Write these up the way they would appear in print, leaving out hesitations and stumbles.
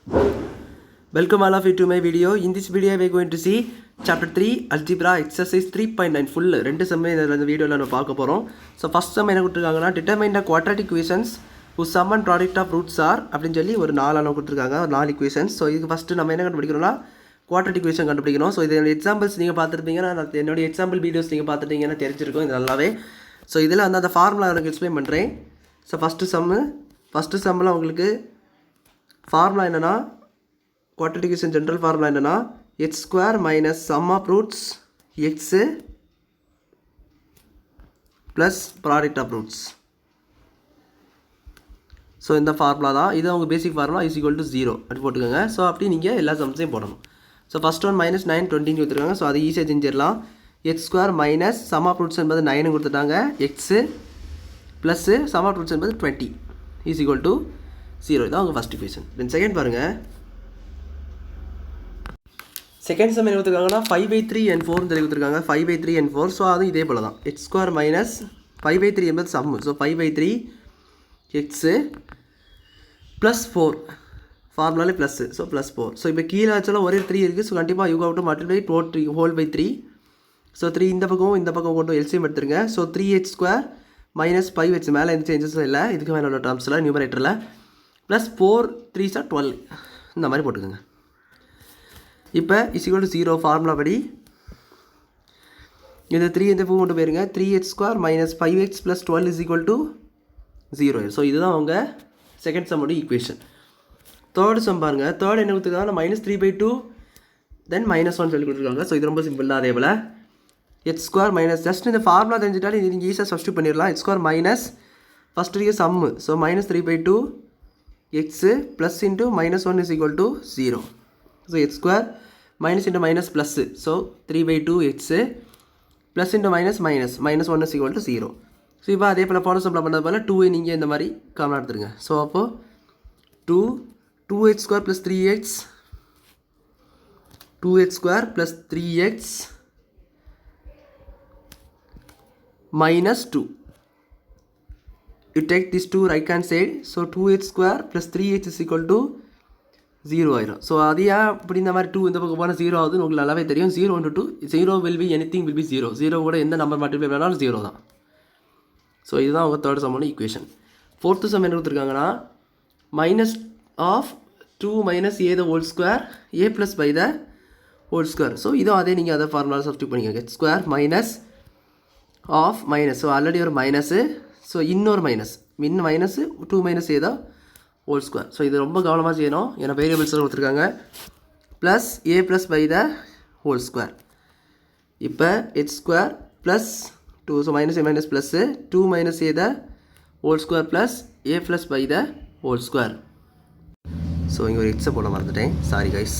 Welcome all of you to my video. In this video we are going to see chapter 3 algebra exercise 3.9 full ரெண்டு some இந்த வீடியோல நம்ம பார்க்க போறோம். So first sum என்ன கொடுத்திருக்காங்கன்னா determine the quadratic equations whose sum and product of roots are அப்படினு சொல்லி ஒரு நாலு அளவு கொடுத்திருக்காங்க. நாலு equations. So இதுக்கு first நம்ம என்ன கண்டுபிடிக்கணும்னா quadratic equation கண்டுபிடிக்கணும். So இதோட எக்ஸாம்பிள்ஸ் நீங்க பார்த்திருப்பீங்க. நான் என்னோட எக்ஸாம்பிள் வீடியோஸ் நீங்க பார்த்துட்டீங்கன்னா தெரிஞ்சிருக்கும் இது நல்லாவே. So இதில அந்த ஃபார்முலா உங்களுக்கு எக்ஸ்பிளைன் பண்றேன். So first sumல உங்களுக்கு ஃபார்முலா என்னன்னா quadratic equation general formula என்னன்னா x square minus sum of roots x plus product of roots. So இந்த ஃபார்முலா தான் இது அவங்க பேசிக் ஃபார்முலா இஸ் ஈக்குவல் டு 0 அப்படி போட்டுக்கோங்க. ஸோ அப்படி நீங்கள் எல்லா சம்ஸையும் போடணும். ஸோ ஃபஸ்ட் ஒன் -9 20 கொடுத்துருக்காங்க. ஸோ அது ஈஸியாக செஞ்சிடலாம். X square minus sum of roots என்பது 9 கொடுத்துட்டாங்க. X plus sum of roots என்பது 20 இஸ் ஈக்குவல் டு 0. இதான் அவங்க ஃபஸ்ட் இக்குவேஷன். தென் செகண்ட் பாருங்கள். செகண்ட் சம் என்ன கொடுத்துருக்காங்கன்னா 5/3 and 4 சொல்லி கொடுத்துருக்காங்க. 5/3 and 4. ஸோ அதுவும் இதே போல் தான். எக்ஸ் ஸ்கொயர் மைனஸ் 5/3 என்பது சம்மு. ஸோ 5/3 எக்ஸு ப்ளஸ் 4 ஃபார்முலாலே ப்ளஸ்ஸு. ஸோ +4. ஸோ இப்போ கீழே வச்சாலும் ஒரே 3 இருக்குது. ஸோ கண்டிப்பாக you have to multiply /3. So 3 இந்த பக்கம் கொண்டு எல்சிஎம் எடுத்துருங்க. ஸோ 3h² மைனஸ் 5h மேலே எந்த சேஞ்சஸும் இல்லை. இதுக்கு மேலே உள்ள டேர்ம்ஸில் நியூமரேட்டரில் ப்ளஸ் 4 3s 12 இந்த மாதிரி போட்டுக்கோங்க. இப்போ இஸ் ஈக்குவல் டு 0 ஃபார்முலா படி இது 3 இந்த பக்கம் கொண்டு போயிருங்க. 3h² minus 5h plus 12 is equal to 0. So இதுதான் அவங்க செகண்ட் சம்மோட ஈக்குவேஷன். தேர்ட் சம் பாருங்கள். தேர்ட் என்ன கொடுத்துருக்காங்க -3/2 தென் -1 சொல்லி கொடுத்துருக்காங்க. ஸோ இது ரொம்ப சிம்பிள் தான். அதே போல் h² மைனஸ் ஜஸ்ட் இந்த ஃபார்முலா தெரிஞ்சிட்டாலும் இது நீங்கள் ஈஸியாக சப்ஸ்டியூட் பண்ணிடலாம். h² மைனஸ் ஃபஸ்ட் இருக்க சம்மு. So -3/2 x plus into -1 is equal to 0. So h² minus into minus plus. So 3/2 x plus into minus -1 is equal to 0. So இப்போ அதே போல் போன சம்மில் பண்ணது போல் 2 நீங்கள் இந்த மாதிரி காமனாக எடுத்துருங்க. ஸோ அப்போது 2h² plus 3x 2h² plus 3x minus 2. You take this 2 right hand side. So 2h² plus 3h is equal to 0 ஆயிரும். ஸோ அதையா இப்படி இந்த மாதிரி 2 இந்த பக்கம் போனால் 0 ஆகுதுன்னு உங்களுக்கு நல்லாவே தெரியும். 0 into 2 0 will be anything will be 0. 0 கூட எந்த நம்பர் மல்டிப்ளை பண்ணாலும் 0 தான். ஸோ இதுதான் அவங்க தேர்ட் சம்மோட ஈக்குவேஷன். ஃபோர்த்து சம் என்ன கொடுத்துருக்காங்கன்னா -2 minus a the whole square a plus by the whole square. So இதுவும் அதே நீங்கள் அதை ஃபார்முலா சப்ஸ்டியூட் பண்ணிக்கோங்க. h² minus of minus. So already ஒரு மைனஸு. ஸோ இன்னொரு minus 2 minus a the whole square. So இது ரொம்ப கவனமாக செய்யணும். ஏன்னா வேரியபிள்ஸ் கொடுத்துருக்காங்க. Plus a plus by the whole square. இப்போ h² plus 2. So -a plus 2 minus a the whole square plus a plus by the whole square. So இங்கே ஒரு எக்ஸை போட மறந்துட்டேன். Sorry guys.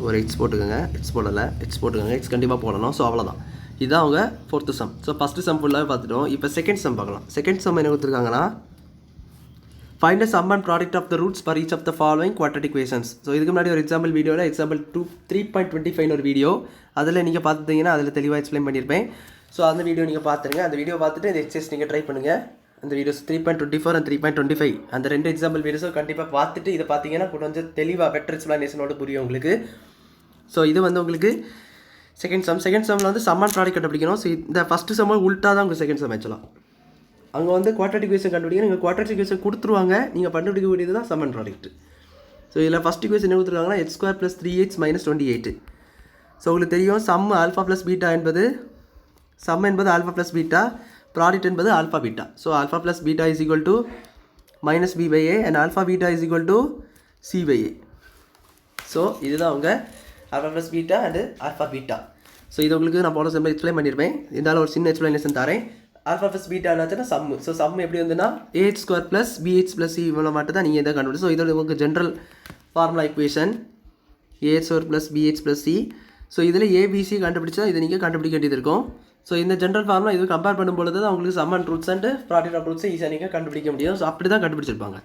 ஒரு எக்ஸ் போட்டுக்கோங்க. எக்ஸ் போடலை. எக்ஸ் போட்டுக்கோங்க. எக்ஸ் கண்டிப்பாக போடணும். ஸோ அவ்வளோதான். இதுதான் அவங்க fourth sum. So first sum ஃபுல்லாகவே பார்த்துட்டோம். இப்போ செகண்ட் சம் பார்க்கலாம். செகண்ட் சம் என்ன கொடுத்துருக்காங்கன்னா find the sum and product of the roots for each of the following quadratic equations. So இதுக்கு முன்னாடி ஒரு எக்ஸாம்பிள் வீடியோவில் எக்ஸாம்பிள் 3.25 ஒரு வீடியோ அதில் நீங்கள் பார்த்துட்டீங்கன்னா அதில் தெளிவாக எக்ஸ்பிளைன் பண்ணியிருப்பேன். ஸோ அந்த வீடியோ நீங்கள் பார்த்துருங்க. அந்த வீடியோ பார்த்துட்டு இந்த எக்ஸசைஸ் நீங்கள் ட்ரை பண்ணுங்கள். அந்த வீடியோஸ் 3.24 and 3.25 அந்த ரெண்டு எக்ஸாம்பிள் வீடியோஸும் கண்டிப்பாக பார்த்துட்டு இதை பார்த்தீங்கன்னா கொஞ்சம் தெளிவாக பெட்டர் எக்ஸ்பிளனேஷனோட புரியும் உங்களுக்கு. ஸோ இது வந்து உங்களுக்கு செகண்ட் சம்மில் வந்து சம் அண்ட் ப்ராடக்ட் கண்டுபிடிக்கணும். ஸோ இந்த ஃபஸ்ட்டு சம்ம உல்ட்டா தான் உங்களுக்கு செகண்ட் சம் ஆக்சுவலாக. அங்கே வந்து குவாட்ரட்டிக் இக்குவேஷன் கண்டுபிடிக்க நீங்கள் குவாட்ரட்டிக் இக்குவேஷன் கொடுத்துருவாங்க. நீங்கள் கண்டுபிடிக்க வேண்டியது தான் சம் அண்ட் ப்ராடக்ட். ஸோ இதில் ஃபஸ்ட் இக்குவேஷன் என்ன கொடுத்துருக்காங்கன்னா h² plus 3h minus 28. So உங்களுக்கு தெரியும் சம் ஆல்ஃபா ப்ளஸ் பீட்டா என்பது சம் என்பது ஆல்ஃபா ப்ளஸ் பீட்டா, ப்ராடக்ட் என்பது alpha beta. So alpha plus beta is equal to -b/a and alpha beta is equal to c/a. So இதுதான் அவங்க alpha plus beta and alpha beta. So இது உங்களுக்கு நான் போன some explain பண்ணியிருப்பேன். இருந்தாலும் ஒரு சின்ன எக்ஸ்பிளனேஷன் தரேன். ஆல்ஃபா ப்ளஸ் பீட்டா என்னாச்சுன்னா சம்மு. ஸோ சம் எப்படி வந்துன்னா ah² plus bh plus c இவ்வளோ மட்டும் தான் நீங்கள் இதை கண்டுபிடிச்சு. ஸோ இதோட உங்களுக்கு general formula equation ah² plus bh plus c. So இதில் abc கண்டுபிடிச்சா இதை நீங்கள் கண்டுபிடிக்க வேண்டியது இருக்கும். ஸோ இந்த ஜென்ரல் ஃபார்முலா இது கம்பேர் பண்ணும்பொழுது தான் உங்களுக்கு sum and roots and product of ரூட்ஸை ஈஸியாக நீங்கள் கண்டுபிடிக்க முடியும். ஸோ அப்படி தான் கண்டுபிடிச்சிருப்பாங்க.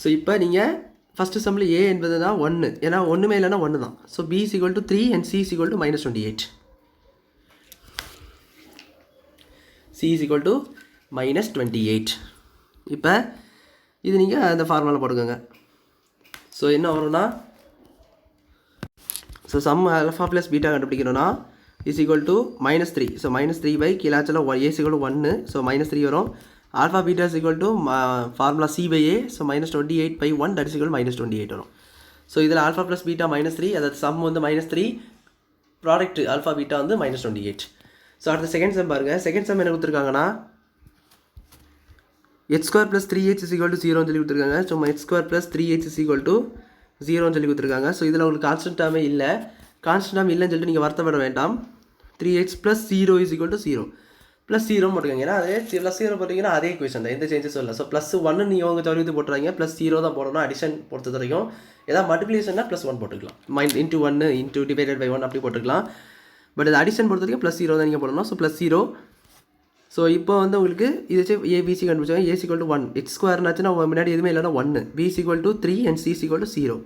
ஸோ இப்போ நீங்கள் ஃபஸ்ட்டு சம்மில் a என்பது தான் 1. ஏன்னா ஒன்றுமே இல்லைன்னா 1 தான். So b is equal to 3 and c is equal to -28. c is equal to minus 28. இப்போ இது நீங்கள் அந்த ஃபார்முலாவில் போட்டுக்கோங்க. ஸோ என்ன வரும்னா, so sum alpha plus beta கண்டுபிடிக்கணும்னா is equal to -3. So -3 by கீழாச்சில் A is equal to 1. So -3 வரும். Alpha beta is equal to formula C by A. So -28 by 1 that is equal -28 வரும். ஸோ இதில் alpha plus beta -3, அதாவது some வந்து -3, product alpha beta வந்து -28. So அடுத்த second sum பாருங்கள். Second sum என்ன கொடுத்துருக்காங்கன்னா h² + 3h = 0 சொல்லி கொடுத்துருக்காங்க. ஸோ h² + 3h = 0 சொல்லி கொடுத்துருக்காங்க. ஸோ இதில் உங்களுக்கு கான்ஸ்டன்ட்டாகவே இல்லை. கான்ஸ்டன்ட்டாக இல்லைன்னு சொல்லிட்டு நீங்கள் வருத்தப்பட வேண்டாம். 3h + 0 = 0 +0 போட்டுக்கோங்க. ஏன்னா அதே +0 போட்டிங்கன்னா அதே ஈக்குவேஷன் தான், எந்த சேஞ்சஸும் இல்லை. ஸோ +1 நீங்கள் உங்கள் தவிர்த்து போட்டுறாங்க, +0 தான் போடணும். அடிஷன் பொறுத்த வரைக்கும் ஏதாவது மல்டிப்ளிகேஷன்னா +1 போட்டுக்கலாம். ×1 × /1 அப்படி போட்டுக்கலாம். பட் இது அடிஷன் பொறுத்த வரைக்கும் +0 தான் நீங்கள் போடணும். ஸோ +0. ஸோ இப்போ வந்து உங்களுக்கு இது வச்சு ஏபிசி கண்டுபிடிச்சாங்க. a = 1, h²னாச்சுன்னா முன்னாடி எதுவுமே இல்லைன்னா 1, b = 3 and c = 0.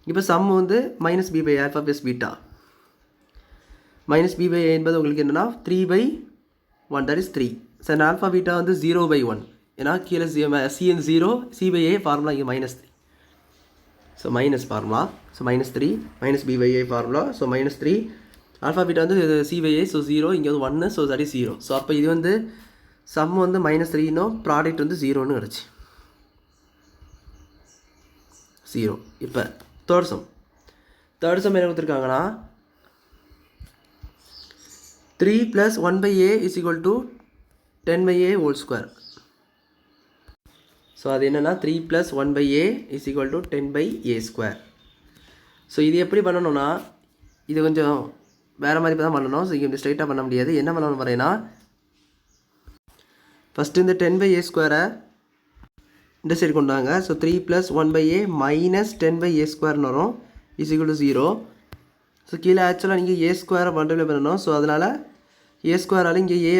இப்போ சம் வந்து -b / α + β. -b / a என்பது உங்களுக்கு என்னென்னா 3/1, that is 3. So alpha beta வந்து 0/1, ஏன்னா கீழே c and 0, c / a formula இங்கே -3. So minus formula. So -3 -b / a formula. So -3 alpha beta வந்து c / a. ஸோ 0, இங்கே வந்து 1, ஸோ தட் இஸ் 0. ஸோ அப்போ இது வந்து சம் வந்து -3னும் ப்ராடக்ட் வந்து 0ன்னு கிடச்சி 0. இப்போ தேர்ட் சம் என்ன கொடுத்துருக்காங்கன்னா 3 + 1/a = 10/a². ஸோ அது என்னென்னா 3 + 1/a = 10/a². ஸோ இது எப்படி பண்ணணும்னா, இது கொஞ்சம் வேறு மாதிரி தான் பண்ணணும். ஸோ இங்கே ஸ்ட்ரைட்டாக பண்ண முடியாது. என்ன பண்ணணும் பாருங்கன்னா, ஃபஸ்ட்டு இந்த 10/a² இந்த சைடு கொண்டு வாங்க. ஸோ 3 + 1/a - 10/a² வரும் = 0. ஸோ கீழே ஆக்சுவலாக நீங்கள் a² மல்டிப்ளை பண்ணணும். ஸோ அதனால் a² இங்கே a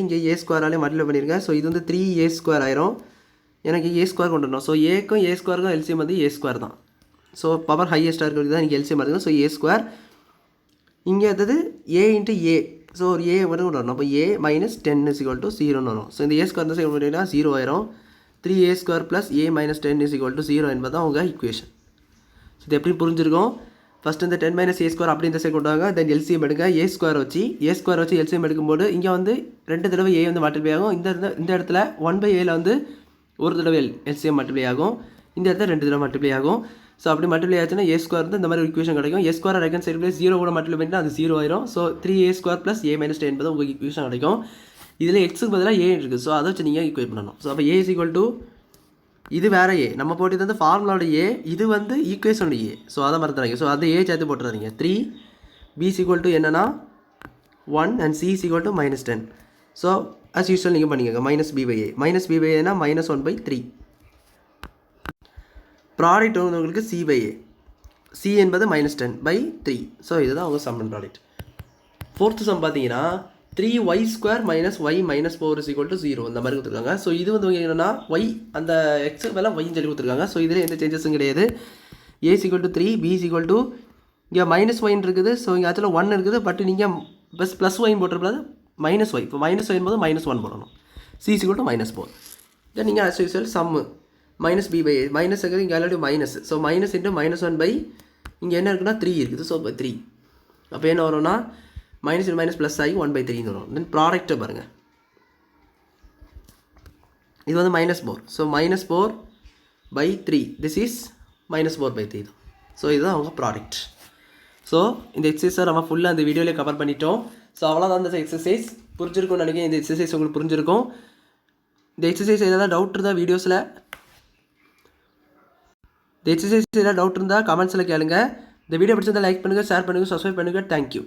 இங்கே a² மல்டிப்ளை பண்ணியிருங்க. ஸோ இது வந்து 3a² ஆயிரும். எனக்கு a² கொண்டு வரணும். ஸோ a-க்கும் a²க்கும் எல்சிஎம் வந்து a² தான். ஸோ பவர் ஹையஸ்ட்டாக இருக்கிறது தான் நீங்கள் எல்சிஎம் எடுக்கணும். So a². இங்கே அடுத்தது a × a. ஸோ ஒரு a மட்டும் கொண்டு வரணும். அப்போ a - 10 = 0ன்னு வரும். ஸோ இந்த a² தான் சேர்க்க முடியும்னா 0 ஆயிரும். 3a² + a - 10 = 0 என்பது தான் உங்கள் ஈக்குவேஷன். ஸோ இது எப்படி புரிஞ்சிருக்கும்? ஃபஸ்ட்டு இந்த 10 - a² அப்படி இந்த சைடு கொண்டு வாங்க. தென் எல்சிஎம் எடுங்க. a² வச்சு எல்சிஎம் எடுக்கும்போது இங்கே வந்து 2 தடவை a வந்து மல்டிப்ளை ஆகும். இந்த இடத்துல 1/a வந்து ஒரு தடவை எல்சிஎம் மல்டிப்ளை ஆகும். இந்த இடத்துல 2 தடவை மல்டிப்ளை ஆகும். ஸோ அப்படி மல்டிப்ளை ஆச்சுன்னா a² வந்து இந்த மாதிரி ஈக்குவேஷன் கிடைக்கும். a² ரெகன் சைடு ப்ளஸ் 0 கூட மல்டிப்ளை பண்ணிட்டு அது 0 ஆயிரும். ஸோ 3a² + a - 10 என்பது உங்களுக்கு ஈக்குவேஷன் கிடைக்கும். இதில் எக்ஸுக்கு பதிலாக a இருக்குது. ஸோ அதை வச்சு நீங்கள் ஈக்குவேட் பண்ணணும். ஸோ அப்போ a = இது வேறு a, நம்ம போட்டது வந்து ஃபார்முலாவோட a, இது வந்து ஈக்குவேஷனோட a. ஸோ அதை மறந்துடாங்க. ஸோ அதை a சேர்த்து போட்டுறாதீங்க. 3, b = என்னன்னா 1 and c = -10. So as usual நீங்கள் பண்ணிக்கோங்க. -b / a. -b / a னா -1/3. ப்ராடக்ட் வந்து உங்களுக்கு c / a. c என்பது -10/3. ஸோ இதுதான் அவங்க sum and product. Fourth sum பார்த்தீங்கன்னா 3y² - y - 4 = 0 இந்த மாதிரி கொடுத்துருக்காங்க. ஸோ இது வந்து என்னென்னா y அந்த எக்ஸுக்கு மேலே y சொல்லி கொடுத்துருக்காங்க. ஸோ இதில் எந்த சேஞ்சஸும் கிடையாது. a = 3, b = இங்கே -y இருக்குது. ஸோ இங்கே ஆக்சுவலாக 1 இருக்குது. பட் நீங்கள் +y போட்டுருப்பது -y. இப்போ -y என்பது -1 போடணும். c = -4. தென் நீங்கள் as usual sum -b / a minus இருக்குது. இங்கே ஆல்ரெடி மைனஸ். ஸோ -1 இங்கே என்ன இருக்குன்னா 3 இருக்குது. ஸோ 3 அப்போ என்ன வரும்னா -, ப்ளஸ் ஆகி 1/3 வரும். தென் ப்ராடக்ட்டை பாருங்கள். இது வந்து -4. ஸோ -4/3 திஸ் இஸ் -4/3 தான். ஸோ இதுதான் அவங்க ப்ராடக்ட். ஸோ இந்த எக்ஸசைஸை நம்ம ஃபுல்லாக அந்த வீடியோவிலே கவர் பண்ணிட்டோம். ஸோ அவ்வளோதான் இந்த எக்ஸசைஸ். புரிஞ்சிருக்கும்னு நினைக்கிறேன். இந்த எக்ஸசைஸ் உங்களுக்கு புரிஞ்சிருக்கும். இந்த எக்ஸசைஸ் ஏதாவது டவுட் இருந்தால் வீடியோஸில் இந்த எக்ஸசைஸ் ஏதாவது டவுட் இருந்தால் கமெண்ட்ஸில் கேளுங்க. இந்த வீடியோ பிடிச்சிருந்தால் லைக் பண்ணுங்கள், ஷேர் பண்ணுங்கள், சப்ஸ்கிரைப் பண்ணுங்கள். தேங்க்யூ.